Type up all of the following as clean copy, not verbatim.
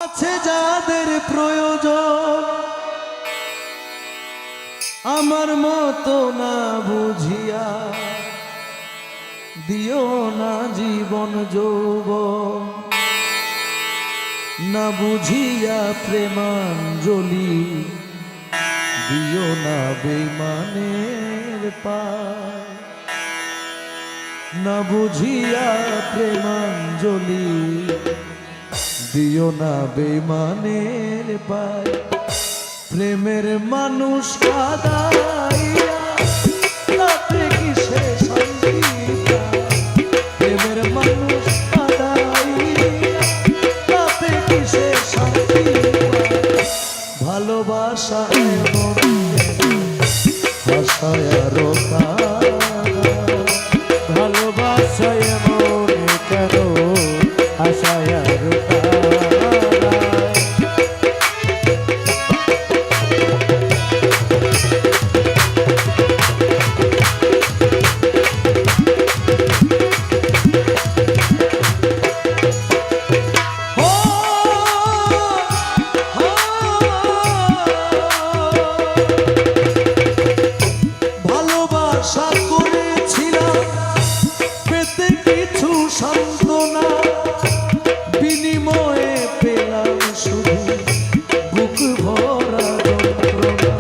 আছে যাদের প্রয়োজন আমার মতো না বুঝিয়া দিও না জীবন যৌবন না বুঝিয়া প্রেমাঞ্জলি দিও না বেইমানের পায় না বুঝিয়া প্রেমাঞ্জলি দিও না বেইমানের পায় প্রেমের মানুষ কাঁদাইয়া তাতে কিসে শান্তি পায় প্রেমের মানুষ কাঁদাইয়া তাতে কিসে শান্তি পায় ভালোবাসা এমন হাসায় আরো ভালোবাসা এমন কেন হাসায় আরো বিনিময়ে পেলাম শুধু বুক ভরা যন্ত্রণা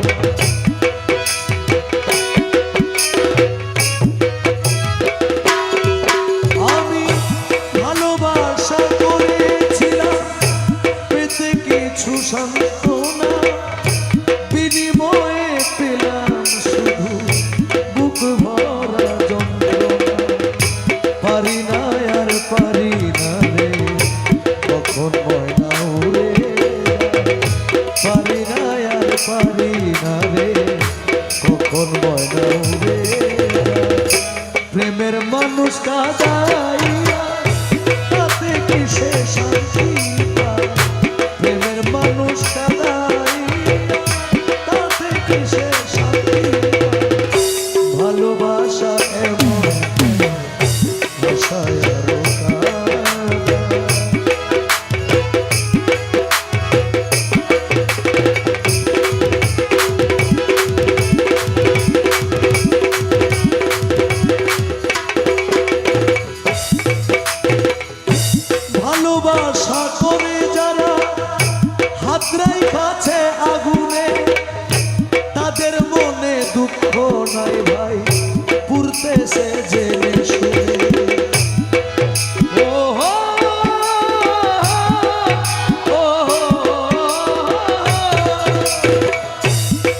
আমি ভালোবাসা করেছিলাম পেতে কিছু সান্ত্বনা বিনিময়ে পেলাম শুধু বুক ভরা যন্ত্রণা পারি না আর পারি না রে কখন ময়না উড়ে পারি না আর পারি না রে কখন ময়না উড়ে প্রেমের মানুষ কাঁদাইয়া তাতে কিসে শান্তি পায় প্রেমের মানুষ কাঁদাইয়া তাতে কিসে শান্তি পায় ভালোবাসা এমন ভাষায় আরো ভালোবাসা করে যারা হাতরাই কাছে আগুনে তাদের মনে দুঃখ নাই ভাই পুরতেছে জেনে শুনে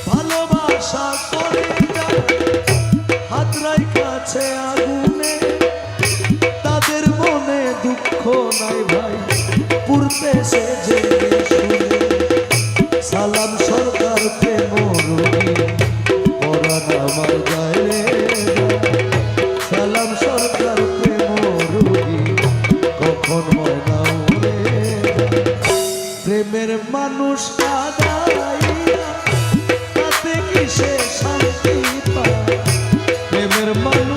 ভালোবাসা করে যারা হাতরাই কাছে আগুনে তাদের মনে দুঃখ নাই ভাই পুরতেছে জেনে শুনে সালাম সরকার প্রেম রোগী পরাণ আমার যায় রে সালাম সরকার প্রেম রোগী কখন ময়না উড়ে প্রেমের মানুষ কাঁদাইয়া তাতে কিসে শান্তি পায় প্রেমের মানুষ